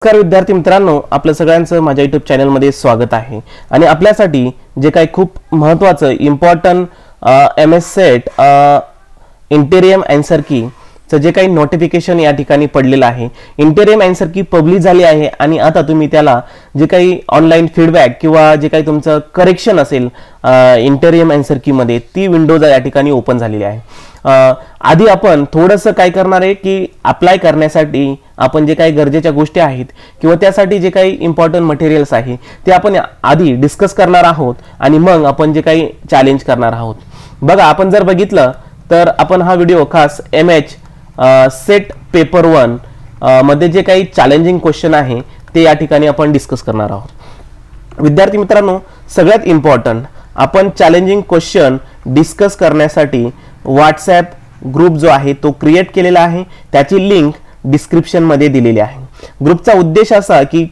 नमस्कार विद्यार्थी मित्रांनो, आपल्या सगळ्यांचं माझ्या YouTube चॅनल मध्ये स्वागत आहे। आणि आपल्यासाठी जे काही खूप महत्त्वाचं important MS set interim answer की चं जे काही नोटिफिकेशन या ठिकाणी पडलेलं आहे, इंटेरियम आन्सर की पब्लिश झाली आहे आणि आता तुम्ही त्याला जे काही ऑनलाइन फीडबॅक किंवा जे काही तुमचं करेक्शन असेल इंटेरियम आन्सर की मध्ये ती विंडोज या ठिकाणी ओपन झालेली आहे। आधी आपण थोडंसं काय करणार आहे की अप्लाय करण्यासाठी आपण जे काही गरजेच्या गोष्टी आहेत किंवा त्यासाठी जे काही इम्पॉर्टंट मटेरियल्स आहे ते आपण आधी डिस्कस करणार आहोत आणि मग आपण जे काही चॅलेंज करणार आहोत। बघा, आपण जर बघितलं तर आपण हा व्हिडिओ खास MH सेट पेपर 1 मध्ये जे काही चॅलेंजिंग क्वेश्चन आहे ते या ठिकाणी आपण डिस्कस करणार आहोत। विद्यार्थी मित्रांनो, सगळ्यात इम्पॉर्टंट आपण चॅलेंजिंग क्वेश्चन डिस्कस करण्यासाठी व्हॉट्सॲप ग्रुप जो आहे तो क्रिएट केलेला आहे, त्याची लिंक डिस्क्रिप्शन मध्ये दिलेली आहे। ग्रुपचा उद्देश असा की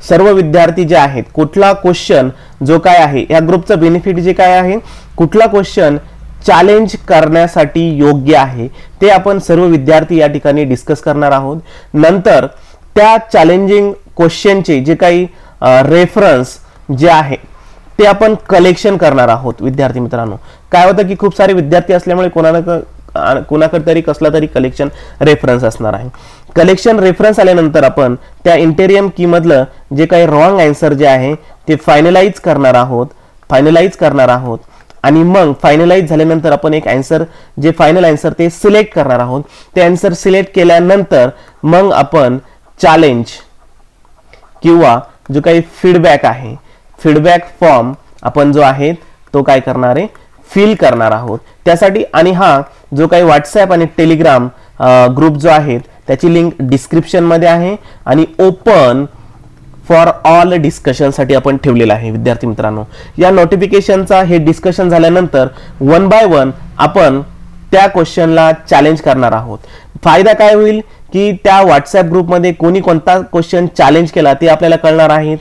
सर्व विद्यार्थी जे आहेत कुठला क्वेश्चन जो काय आहे, या ग्रुपचा बेनिफिट जे काय आहे, कुठला क्वेश्चन चॅलेंज करण्यासाठी योग्य आहे ते आपण सर्व विद्यार्थी या ठिकाणी डिस्कस करणार आहोत। नंतर त्या चॅलेंजिंग क्वेश्चनचे जे काही रेफरन्स जे आहे ते आपण कलेक्शन करणार आहोत। विद्यार्थी मित्रांनो, काय होतं की खूप सारे विद्यार्थी असल्यामुळे कोणाकडे तरी कसला तरी कलेक्शन रेफरन्स असणार आहे। कलेक्शन रेफरन्स आल्यानंतर आपण त्या इंटेरियम की मधलं जे काही रॉंग आन्सर जे आहे ते फायनलाइज करणार आहोत आणि मग फायनलाइज झाल्यानंतर आपण एक आन्सर जे फायनल आन्सर ते सिलेक्ट करणार आहोत। ते आन्सर सिलेक्ट केल्यानंतर मग आपण चॅलेंज किंवा जो काही फीडबॅक आहे, फीडबॅक फॉर्म आपण जो आहे तो काय करणार आहे, फिल करणार आहोत त्यासाठी। आणि हा जो काही व्हॉट्सॲप आणि टेलिग्राम ग्रुप जो आहे त्याची लिंक डिस्क्रिप्शन मध्ये आहे आणि ओपन फॉर ऑल डिस्कशन साठी आपण ठेवलेला आहे। विद्यार्थी मित्रांनो, या नोटिफिकेशनचा हे डिस्कशन झाल्यानंतर 1 बाय 1 आपण त्या क्वेश्चनला चॅलेंज करणार आहोत। फायदा काय होईल की त्या व्हॉट्सॲप ग्रुप मध्ये कोणी कोणता क्वेश्चन चॅलेंज केला ते आपल्याला कळणार आहे,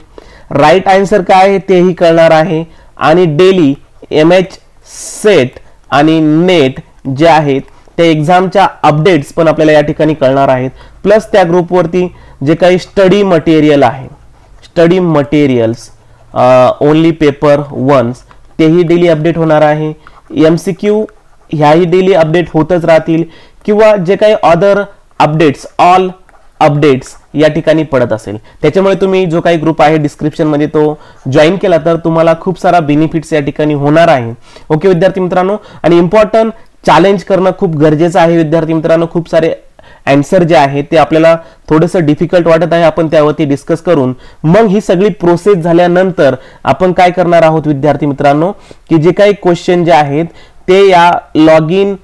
राईट आन्सर काय आहे तेही कळणार आहे आणि डेली MH सेट आणि नेट जे आहेत त्या एक्झामच्या अपडेट्स पण आपल्याला या ठिकाणी कळणार आहेत। प्लस त्या ग्रुपवरती जे काही स्टडी मटेरियल्स ओनली पेपर 1 तेही डेली अपडेट होणार आहे। MCQ ह्याही डेली अपडेट होतच राहतील किंवा जे काही अदर अपडेट्स, ऑल अपडेट्स या ठिकाणी पडत असेल, त्याच्यामुळे तुम्ही जो काही ग्रुप आहे डिस्क्रिप्शन मध्ये तो जॉईन केला तर तुम्हाला खूप सारा बेनिफिट्स या ठिकाणी होणार आहे। ओके विद्यार्थी मित्रांनो, आणि इम्पॉर्टंट चॅलेंज करणं खूप गरजेचं आहे। विद्यार्थी मित्रांनो, खूप सारे आन्सर जे आहे ते आपल्याला थोडंसं डिफिकल्ट वाटत आहे, आपण त्यावरती डिस्कस करून मग ही सगळी प्रोसेस झाल्यानंतर आपण काय करणार आहोत विद्यार्थी मित्रांनो, की जे काही क्वेश्चन जे आहेत ते या log in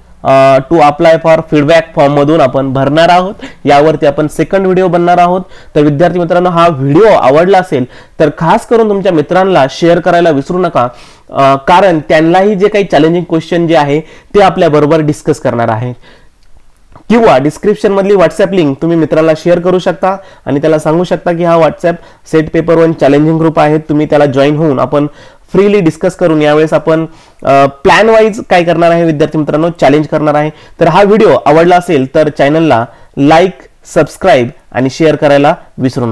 to apply for feedback form मधून आपण भरणार आहोत। यावरती आपण सेकंड व्हिडिओ बनणार आहोत। तर विद्यार्थी मित्रांनो, हा व्हिडिओ आवडला असेल तर खास करून तुमच्या मित्रांना शेअर करायला विसरू नका, कारण त्यांनाही जे काही चॅलेंजिंग क्वेश्चन जे आहे ते आपल्या बरोबर डिस्कस करणार आहेत। किंवा डिस्क्रिप्शन मधली व्हॉट्सॲप लिंक तुम्ही मित्राला शेअर करू शकता आणि त्याला सांगू शकता की हा WhatsApp set paper 1 challenging group आहे, तुम्ही त्याला जॉईन होऊन आपण फ्रीली डिस्कस करून यावेळेस आपण प्लॅन वाईज काय करणार आहे विद्यार्थी मित्रांनो, चॅलेंज करणार आहे। तर हा व्हिडिओ आवडला असेल तर चॅनलला लाईक, सबस्क्राईब आणि शेअर करायला विसरू नका।